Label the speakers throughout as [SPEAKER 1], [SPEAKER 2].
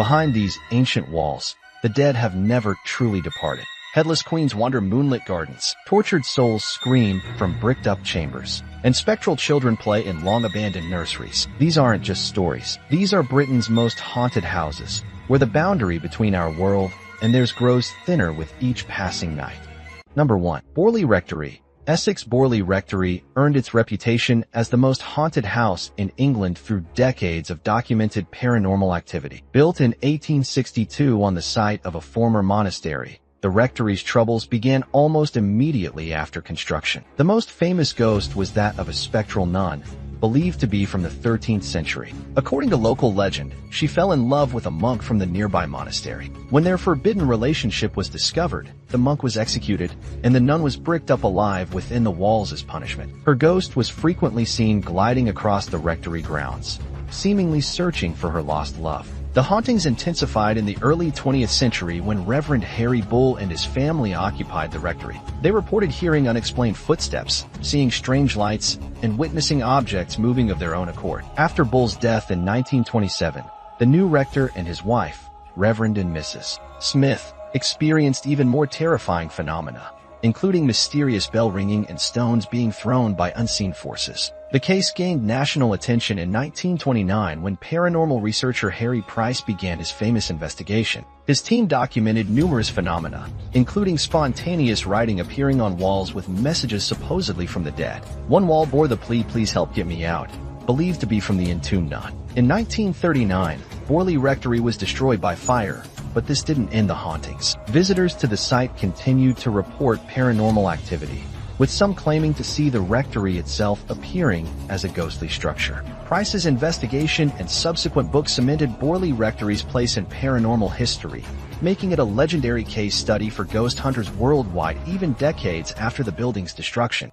[SPEAKER 1] Behind these ancient walls, the dead have never truly departed. Headless queens wander moonlit gardens, tortured souls scream from bricked-up chambers, and spectral children play in long-abandoned nurseries. These aren't just stories. These are Britain's most haunted houses, where the boundary between our world and theirs grows thinner with each passing night. Number 1. Borley Rectory. Essex Borley Rectory earned its reputation as the most haunted house in England through decades of documented paranormal activity. Built in 1862 on the site of a former monastery, the rectory's troubles began almost immediately after construction. The most famous ghost was that of a spectral nun, believed to be from the 13th century. According to local legend, she fell in love with a monk from the nearby monastery. When their forbidden relationship was discovered, the monk was executed, and the nun was bricked up alive within the walls as punishment. Her ghost was frequently seen gliding across the rectory grounds, seemingly searching for her lost love. The hauntings intensified in the early 20th century when Reverend Harry Bull and his family occupied the rectory. They reported hearing unexplained footsteps, seeing strange lights, and witnessing objects moving of their own accord. After Bull's death in 1927, the new rector and his wife, Reverend and Mrs. Smith, experienced even more terrifying phenomena, including mysterious bell ringing and stones being thrown by unseen forces. The case gained national attention in 1929 when paranormal researcher Harry Price began his famous investigation. His team documented numerous phenomena, including spontaneous writing appearing on walls with messages supposedly from the dead. One wall bore the plea, "Please help get me out," believed to be from the entombed nun. In 1939, Borley Rectory was destroyed by fire, but this didn't end the hauntings. Visitors to the site continued to report paranormal activity, with some claiming to see the rectory itself appearing as a ghostly structure. Price's investigation and subsequent book cemented Borley Rectory's place in paranormal history, making it a legendary case study for ghost hunters worldwide even decades after the building's destruction.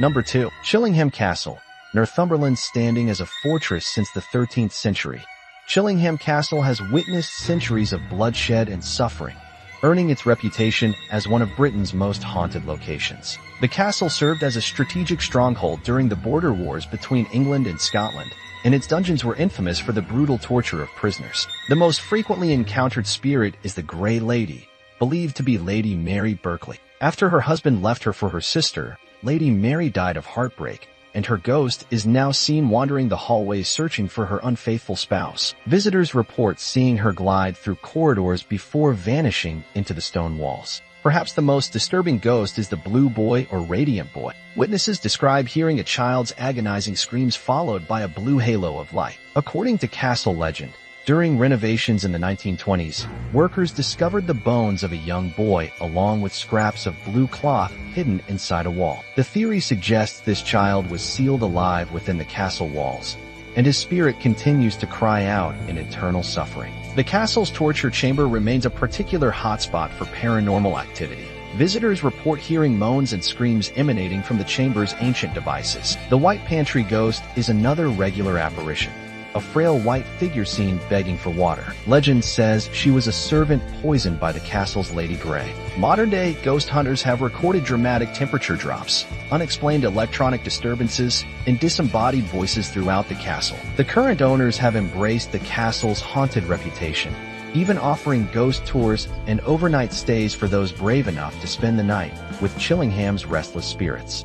[SPEAKER 1] Number 2. Chillingham Castle. Northumberland standing as a fortress since the 13th century, Chillingham Castle has witnessed centuries of bloodshed and suffering, earning its reputation as one of Britain's most haunted locations. The castle served as a strategic stronghold during the border wars between England and Scotland, and its dungeons were infamous for the brutal torture of prisoners. The most frequently encountered spirit is the Grey Lady, believed to be Lady Mary Berkeley. After her husband left her for her sister, Lady Mary died of heartbreak, and her ghost is now seen wandering the hallways searching for her unfaithful spouse. Visitors report seeing her glide through corridors before vanishing into the stone walls. Perhaps the most disturbing ghost is the Blue Boy or Radiant Boy. Witnesses describe hearing a child's agonizing screams followed by a blue halo of light. According to castle legend, during renovations in the 1920s, workers discovered the bones of a young boy along with scraps of blue cloth hidden inside a wall. The theory suggests this child was sealed alive within the castle walls, and his spirit continues to cry out in eternal suffering. The castle's torture chamber remains a particular hotspot for paranormal activity. Visitors report hearing moans and screams emanating from the chamber's ancient devices. The White Pantry ghost is another regular apparition, a frail white figure seen begging for water. Legend says she was a servant poisoned by the castle's Lady Grey. Modern-day ghost hunters have recorded dramatic temperature drops, unexplained electronic disturbances, and disembodied voices throughout the castle. The current owners have embraced the castle's haunted reputation, even offering ghost tours and overnight stays for those brave enough to spend the night with Chillingham's restless spirits.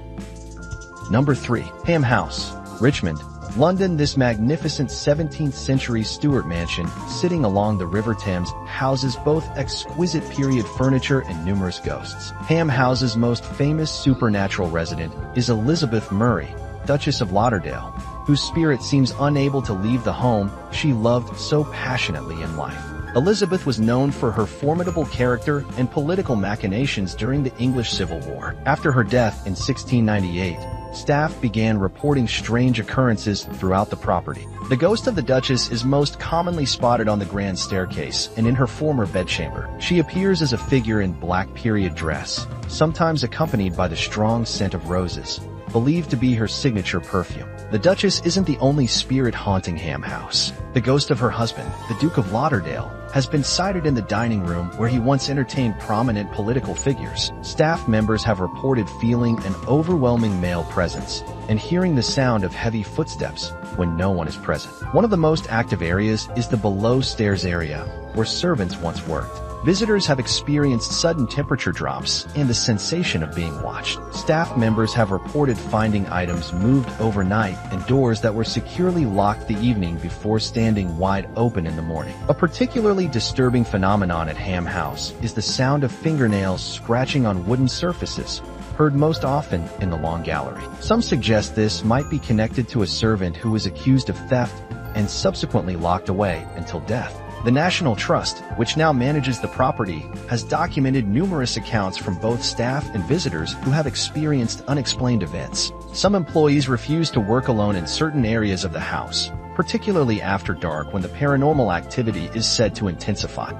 [SPEAKER 1] Number 3. Ham House, Richmond, London. This magnificent 17th century Stuart mansion, sitting along the River Thames, houses both exquisite period furniture and numerous ghosts. Ham House's most famous supernatural resident is Elizabeth Murray, Duchess of Lauderdale, whose spirit seems unable to leave the home she loved so passionately in life. Elizabeth was known for her formidable character and political machinations during the English Civil War. After her death in 1698, staff began reporting strange occurrences throughout the property. The ghost of the Duchess is most commonly spotted on the grand staircase and in her former bedchamber. She appears as a figure in black period dress, sometimes accompanied by the strong scent of roses, believed to be her signature perfume. The Duchess isn't the only spirit haunting Ham House. The ghost of her husband, the Duke of Lauderdale, has been sighted in the dining room where he once entertained prominent political figures. Staff members have reported feeling an overwhelming male presence and hearing the sound of heavy footsteps when no one is present. One of the most active areas is the below-stairs area, where servants once worked. Visitors have experienced sudden temperature drops and the sensation of being watched. Staff members have reported finding items moved overnight and doors that were securely locked the evening before standing wide open in the morning. A particularly disturbing phenomenon at Ham House is the sound of fingernails scratching on wooden surfaces, heard most often in the long gallery. Some suggest this might be connected to a servant who was accused of theft and subsequently locked away until death. The National Trust, which now manages the property, has documented numerous accounts from both staff and visitors who have experienced unexplained events. Some employees refuse to work alone in certain areas of the house, particularly after dark when the paranormal activity is said to intensify.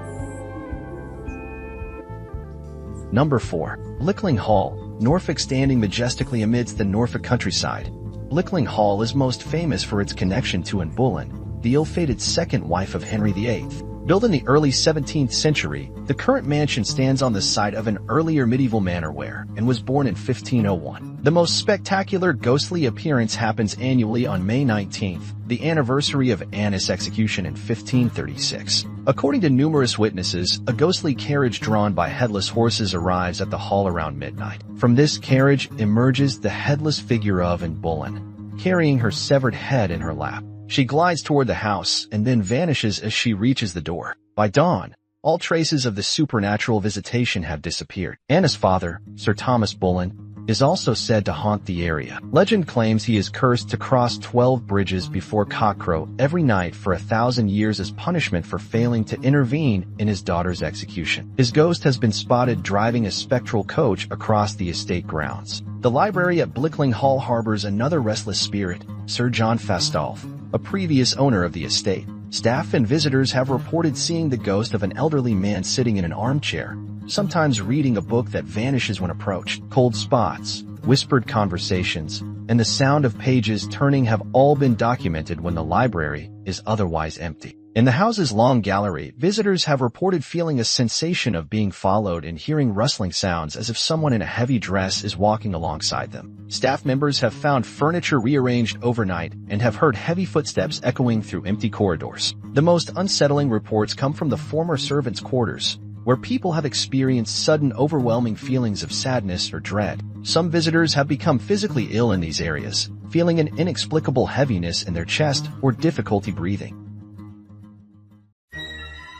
[SPEAKER 1] Number 4. Blickling Hall, Norfolk. Standing majestically amidst the Norfolk countryside, Blickling Hall is most famous for its connection to Anne Boleyn, the ill-fated second wife of Henry VIII. Built in the early 17th century, the current mansion stands on the site of an earlier medieval manor where Anne was born in 1501. The most spectacular ghostly appearance happens annually on May 19th, the anniversary of Anne's execution in 1536. According to numerous witnesses, a ghostly carriage drawn by headless horses arrives at the hall around midnight. From this carriage emerges the headless figure of Anne Boleyn, carrying her severed head in her lap. She glides toward the house and then vanishes as she reaches the door. By dawn, all traces of the supernatural visitation have disappeared. Anne's father, Sir Thomas Boleyn, is also said to haunt the area. Legend claims he is cursed to cross 12 bridges before cockcrow every night for 1,000 years as punishment for failing to intervene in his daughter's execution. His ghost has been spotted driving a spectral coach across the estate grounds. The library at Blickling Hall harbors another restless spirit, Sir John Fastolf, a previous owner of the estate. Staff and visitors have reported seeing the ghost of an elderly man sitting in an armchair, sometimes reading a book that vanishes when approached. Cold spots, whispered conversations, and the sound of pages turning have all been documented when the library is otherwise empty. In the house's long gallery, visitors have reported feeling a sensation of being followed and hearing rustling sounds as if someone in a heavy dress is walking alongside them. Staff members have found furniture rearranged overnight and have heard heavy footsteps echoing through empty corridors. The most unsettling reports come from the former servants' quarters, where people have experienced sudden overwhelming feelings of sadness or dread. Some visitors have become physically ill in these areas, feeling an inexplicable heaviness in their chest or difficulty breathing.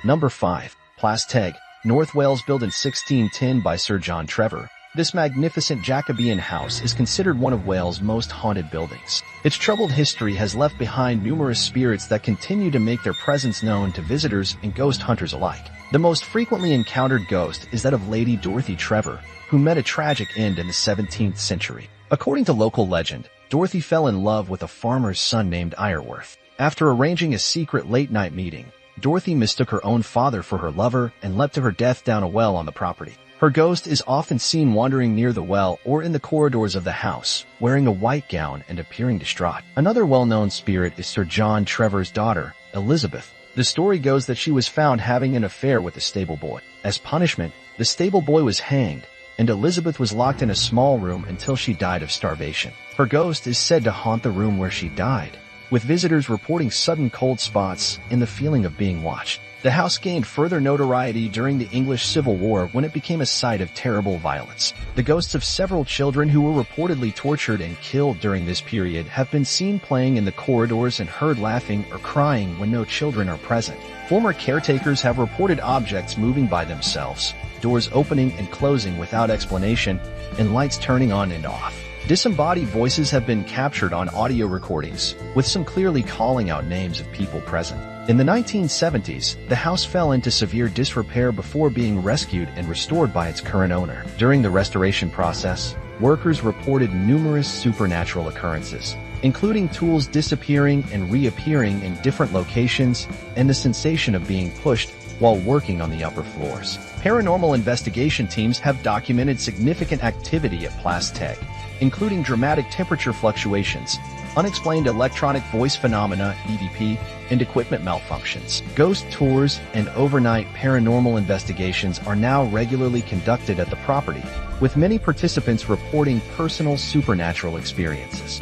[SPEAKER 1] Number 5. Plas Teg, North Wales. Built in 1610 by Sir John Trevor, this magnificent Jacobean house is considered one of Wales' most haunted buildings. Its troubled history has left behind numerous spirits that continue to make their presence known to visitors and ghost hunters alike. The most frequently encountered ghost is that of Lady Dorothy Trevor, who met a tragic end in the 17th century. According to local legend, Dorothy fell in love with a farmer's son named Ireworth. After arranging a secret late-night meeting, Dorothy mistook her own father for her lover and leapt to her death down a well on the property. Her ghost is often seen wandering near the well or in the corridors of the house, wearing a white gown and appearing distraught. Another well-known spirit is Sir John Trevor's daughter, Elizabeth. The story goes that she was found having an affair with a stable boy. As punishment, the stable boy was hanged, and Elizabeth was locked in a small room until she died of starvation. Her ghost is said to haunt the room where she died, with visitors reporting sudden cold spots and the feeling of being watched. The house gained further notoriety during the English Civil War when it became a site of terrible violence. The ghosts of several children who were reportedly tortured and killed during this period have been seen playing in the corridors and heard laughing or crying when no children are present. Former caretakers have reported objects moving by themselves, doors opening and closing without explanation, and lights turning on and off. Disembodied voices have been captured on audio recordings, with some clearly calling out names of people present. In the 1970s, the house fell into severe disrepair before being rescued and restored by its current owner. During the restoration process, workers reported numerous supernatural occurrences, including tools disappearing and reappearing in different locations and the sensation of being pushed while working on the upper floors. Paranormal investigation teams have documented significant activity at Plas Teg, including dramatic temperature fluctuations, unexplained electronic voice phenomena (EVP), and equipment malfunctions. Ghost tours and overnight paranormal investigations are now regularly conducted at the property, with many participants reporting personal supernatural experiences.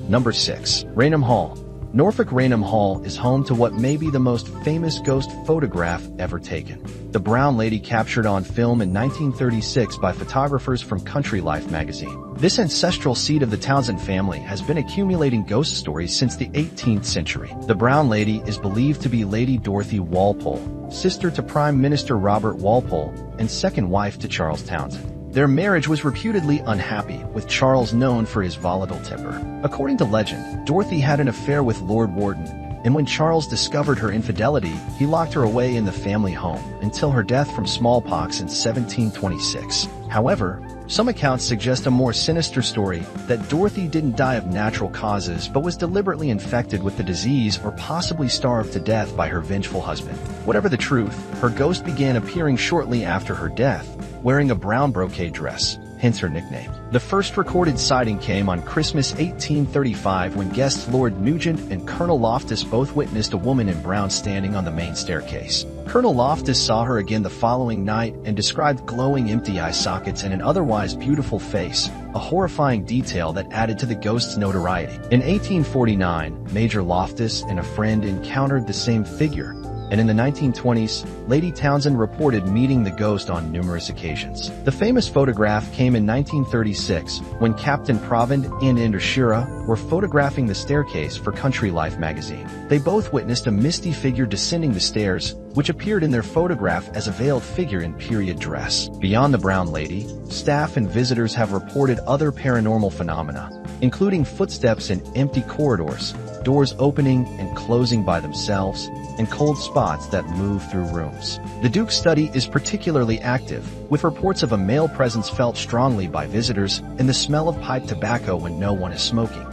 [SPEAKER 1] Number 6. Raynham Hall. Norfolk Raynham Hall is home to what may be the most famous ghost photograph ever taken. The Brown Lady, captured on film in 1936 by photographers from Country Life magazine. This ancestral seat of the Townsend family has been accumulating ghost stories since the 18th century. The Brown Lady is believed to be Lady Dorothy Walpole, sister to Prime Minister Robert Walpole and second wife to Charles Townsend. Their marriage was reputedly unhappy, with Charles known for his volatile temper. According to legend, Dorothy had an affair with Lord Wharton, and when Charles discovered her infidelity, he locked her away in the family home until her death from smallpox in 1726. However, some accounts suggest a more sinister story, that Dorothy didn't die of natural causes but was deliberately infected with the disease or possibly starved to death by her vengeful husband. Whatever the truth, her ghost began appearing shortly after her death, wearing a brown brocade dress, hence her nickname. The first recorded sighting came on Christmas 1835 when guests Lord Nugent and Colonel Loftus both witnessed a woman in brown standing on the main staircase. Colonel Loftus saw her again the following night and described glowing empty eye sockets and an otherwise beautiful face, a horrifying detail that added to the ghost's notoriety. In 1849, Major Loftus and a friend encountered the same figure, and in the 1920s, Lady Townsend reported meeting the ghost on numerous occasions. The famous photograph came in 1936 when Captain Provind and Indershira were photographing the staircase for Country Life magazine. They both witnessed a misty figure descending the stairs, which appeared in their photograph as a veiled figure in period dress. Beyond the Brown Lady, staff and visitors have reported other paranormal phenomena, including footsteps in empty corridors, doors opening and closing by themselves, and cold spots that move through rooms. The Duke's study is particularly active, with reports of a male presence felt strongly by visitors and the smell of pipe tobacco when no one is smoking.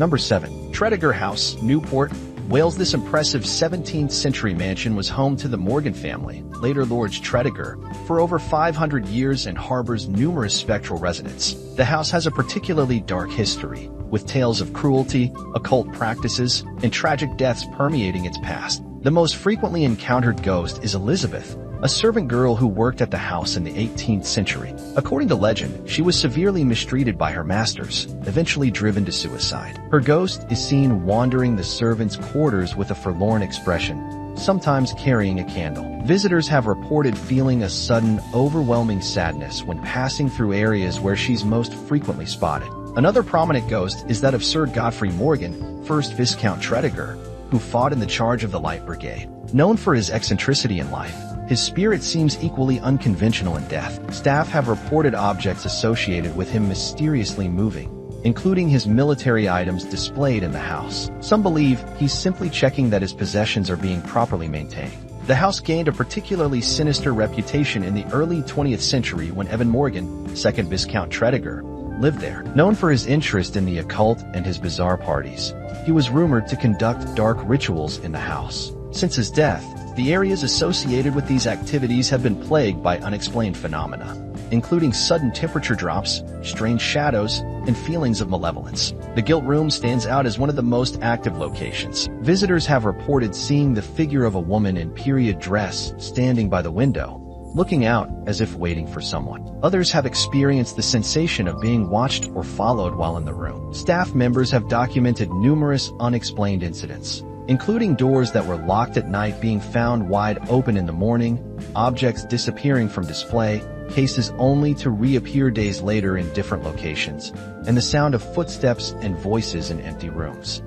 [SPEAKER 1] Number 7. Tredegar House, Newport, Wales. This impressive 17th century mansion was home to the Morgan family, later Lords Tredegar, for over 500 years and harbors numerous spectral residents. The house has a particularly dark history, with tales of cruelty, occult practices, and tragic deaths permeating its past. The most frequently encountered ghost is Elizabeth, a servant girl who worked at the house in the 18th century. According to legend, she was severely mistreated by her masters, eventually driven to suicide. Her ghost is seen wandering the servants' quarters with a forlorn expression, sometimes carrying a candle. Visitors have reported feeling a sudden, overwhelming sadness when passing through areas where she's most frequently spotted. Another prominent ghost is that of Sir Godfrey Morgan, 1st Viscount Tredegar, who fought in the charge of the Light Brigade. Known for his eccentricity in life, his spirit seems equally unconventional in death. Staff have reported objects associated with him mysteriously moving, including his military items displayed in the house. Some believe he's simply checking that his possessions are being properly maintained. The house gained a particularly sinister reputation in the early 20th century when Evan Morgan, 2nd Viscount Tredegar, lived there. Known for his interest in the occult and his bizarre parties, he was rumored to conduct dark rituals in the house. Since his death, the areas associated with these activities have been plagued by unexplained phenomena, including sudden temperature drops, strange shadows, and feelings of malevolence. The Gilt Room stands out as one of the most active locations. Visitors have reported seeing the figure of a woman in period dress standing by the window, looking out as if waiting for someone. Others have experienced the sensation of being watched or followed while in the room. Staff members have documented numerous unexplained incidents, including doors that were locked at night being found wide open in the morning, objects disappearing from display, cases only to reappear days later in different locations, and the sound of footsteps and voices in empty rooms.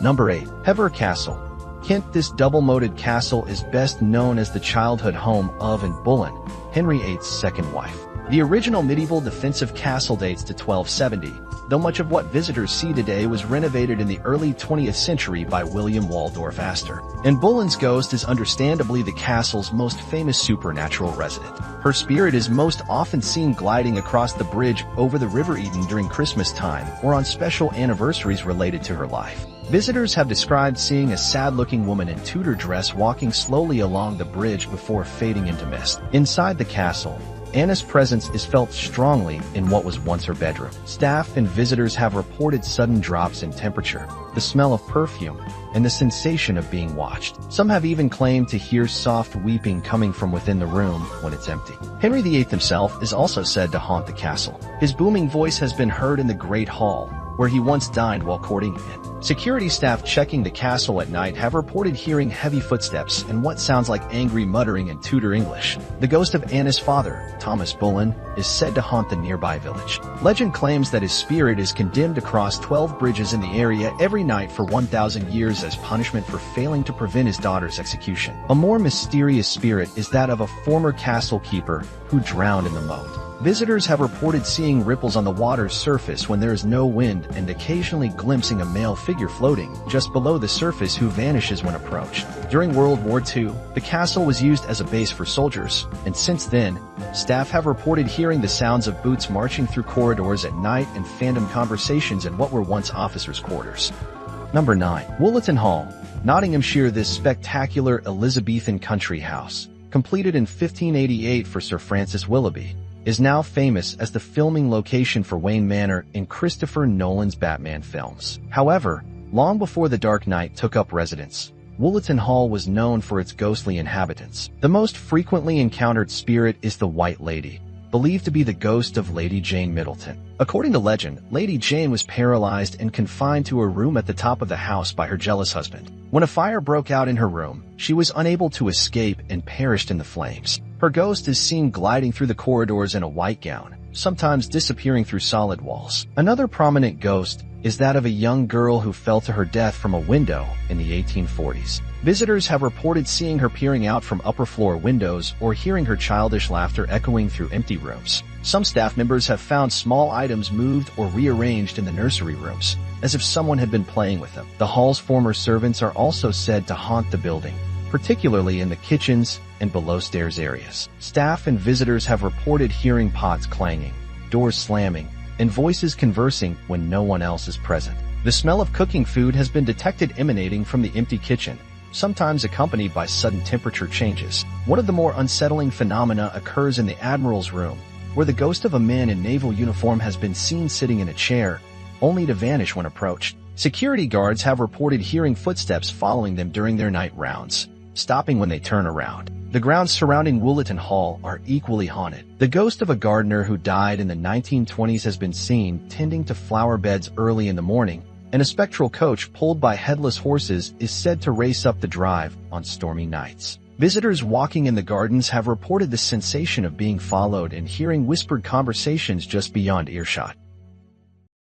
[SPEAKER 1] Number 8. Hever Castle, Kent. This double-moated castle is best known as the childhood home of Anne Boleyn, Henry VIII's second wife. The original medieval defensive castle dates to 1270, though much of what visitors see today was renovated in the early 20th century by William Waldorf Astor. Anne Boleyn's ghost is understandably the castle's most famous supernatural resident. Her spirit is most often seen gliding across the bridge over the River Eden during Christmas time or on special anniversaries related to her life. Visitors have described seeing a sad-looking woman in Tudor dress walking slowly along the bridge before fading into mist. Inside the castle, Anna's presence is felt strongly in what was once her bedroom. Staff and visitors have reported sudden drops in temperature, the smell of perfume, and the sensation of being watched. Some have even claimed to hear soft weeping coming from within the room when it's empty. Henry VIII himself is also said to haunt the castle. His booming voice has been heard in the Great Hall, where he once dined while courting Anne. Security staff checking the castle at night have reported hearing heavy footsteps and what sounds like angry muttering in Tudor English. The ghost of Anna's father, Thomas Bullen, is said to haunt the nearby village. Legend claims that his spirit is condemned to cross 12 bridges in the area every night for 1,000 years as punishment for failing to prevent his daughter's execution. A more mysterious spirit is that of a former castle keeper who drowned in the moat. Visitors have reported seeing ripples on the water's surface when there is no wind and occasionally glimpsing a male figure floating just below the surface who vanishes when approached. During World War II, the castle was used as a base for soldiers, and since then, staff have reported hearing the sounds of boots marching through corridors at night and phantom conversations in what were once officers' quarters. Number 9. Woollerton Hall, Nottinghamshire. This spectacular Elizabethan country house, completed in 1588 for Sir Francis Willoughby, is now famous as the filming location for Wayne Manor in Christopher Nolan's Batman films. However, long before The Dark Knight took up residence, Woollerton Hall was known for its ghostly inhabitants. The most frequently encountered spirit is the White Lady, believed to be the ghost of Lady Jane Middleton. According to legend, Lady Jane was paralyzed and confined to a room at the top of the house by her jealous husband. When a fire broke out in her room, she was unable to escape and perished in the flames. Her ghost is seen gliding through the corridors in a white gown, sometimes disappearing through solid walls. Another prominent ghost is that of a young girl who fell to her death from a window in the 1840s. Visitors have reported seeing her peering out from upper floor windows or hearing her childish laughter echoing through empty rooms. Some staff members have found small items moved or rearranged in the nursery rooms, as if someone had been playing with them. The hall's former servants are also said to haunt the building, particularly in the kitchens and below-stairs areas. Staff and visitors have reported hearing pots clanging, doors slamming, and voices conversing when no one else is present. The smell of cooking food has been detected emanating from the empty kitchen, sometimes accompanied by sudden temperature changes. One of the more unsettling phenomena occurs in the Admiral's room, where the ghost of a man in naval uniform has been seen sitting in a chair, only to vanish when approached. Security guards have reported hearing footsteps following them during their night rounds, stopping when they turn around. The grounds surrounding Woollerton Hall are equally haunted. The ghost of a gardener who died in the 1920s has been seen tending to flower beds early in the morning, and a spectral coach pulled by headless horses is said to race up the drive on stormy nights. Visitors walking in the gardens have reported the sensation of being followed and hearing whispered conversations just beyond earshot.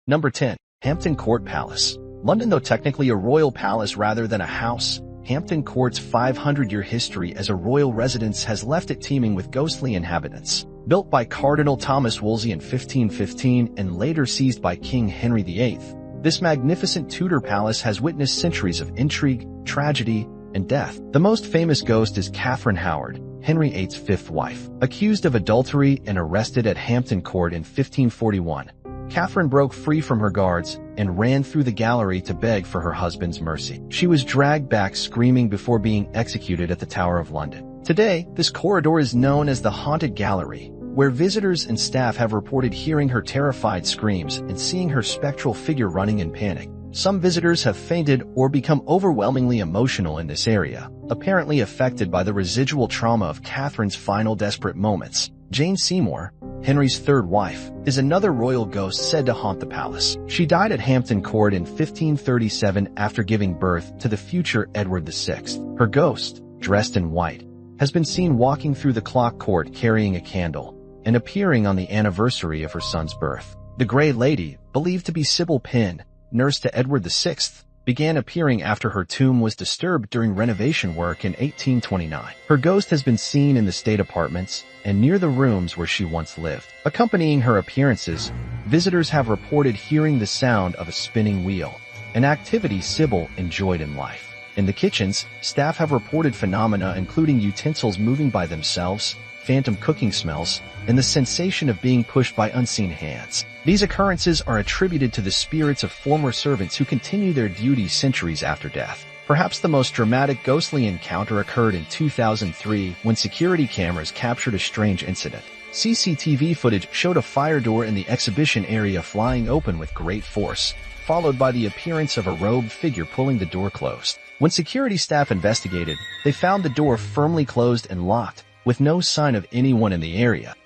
[SPEAKER 1] Number 10. Hampton Court Palace. London, though technically a royal palace rather than a house, Hampton Court's 500-year history as a royal residence has left it teeming with ghostly inhabitants. Built by Cardinal Thomas Wolsey in 1515 and later seized by King Henry VIII, this magnificent Tudor palace has witnessed centuries of intrigue, tragedy, and death. The most famous ghost is Catherine Howard, Henry VIII's fifth wife. Accused of adultery and arrested at Hampton Court in 1541, Catherine broke free from her guards and ran through the gallery to beg for her husband's mercy. She was dragged back screaming before being executed at the Tower of London. Today, this corridor is known as the Haunted Gallery, where visitors and staff have reported hearing her terrified screams and seeing her spectral figure running in panic. Some visitors have fainted or become overwhelmingly emotional in this area, apparently affected by the residual trauma of Catherine's final desperate moments. Jane Seymour, Henry's third wife, is another royal ghost said to haunt the palace. She died at Hampton Court in 1537 after giving birth to the future Edward VI. Her ghost, dressed in white, has been seen walking through the clock court carrying a candle and appearing on the anniversary of her son's birth. The Grey Lady, believed to be Sybil Penn, nurse to Edward VI, began appearing after her tomb was disturbed during renovation work in 1829. Her ghost has been seen in the state apartments and near the rooms where she once lived. Accompanying her appearances, visitors have reported hearing the sound of a spinning wheel, an activity Sybil enjoyed in life. In the kitchens, staff have reported phenomena including utensils moving by themselves, phantom cooking smells, and the sensation of being pushed by unseen hands. These occurrences are attributed to the spirits of former servants who continue their duties centuries after death. Perhaps the most dramatic ghostly encounter occurred in 2003 when security cameras captured a strange incident. CCTV footage showed a fire door in the exhibition area flying open with great force, followed by the appearance of a robed figure pulling the door closed. When security staff investigated, they found the door firmly closed and locked, with no sign of anyone in the area.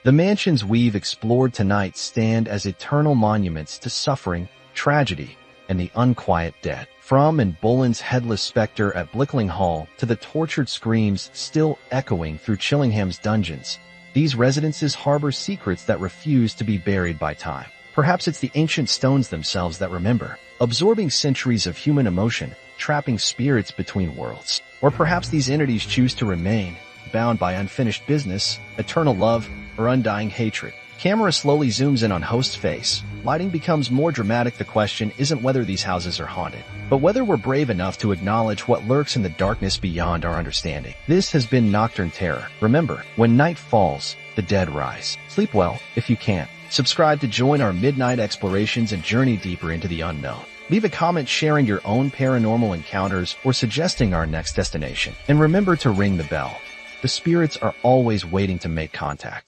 [SPEAKER 1] The mansions we've explored tonight stand as eternal monuments to suffering, tragedy, and the unquiet dead. From and Boland's headless specter at Blickling Hall to the tortured screams still echoing through Chillingham's dungeons, these residences harbor secrets that refuse to be buried by time. Perhaps it's the ancient stones themselves that remember, absorbing centuries of human emotion, trapping spirits between worlds. Or perhaps these entities choose to remain, bound by unfinished business, eternal love, or undying hatred. Camera slowly zooms in on host's face. Lighting becomes more dramatic. The question isn't whether these houses are haunted, but whether we're brave enough to acknowledge what lurks in the darkness beyond our understanding. This has been Nocturne Terror. Remember, when night falls, the dead rise. Sleep well, if you can. Subscribe to join our midnight explorations and journey deeper into the unknown. Leave a comment sharing your own paranormal encounters or suggesting our next destination. And remember to ring the bell. The spirits are always waiting to make contact.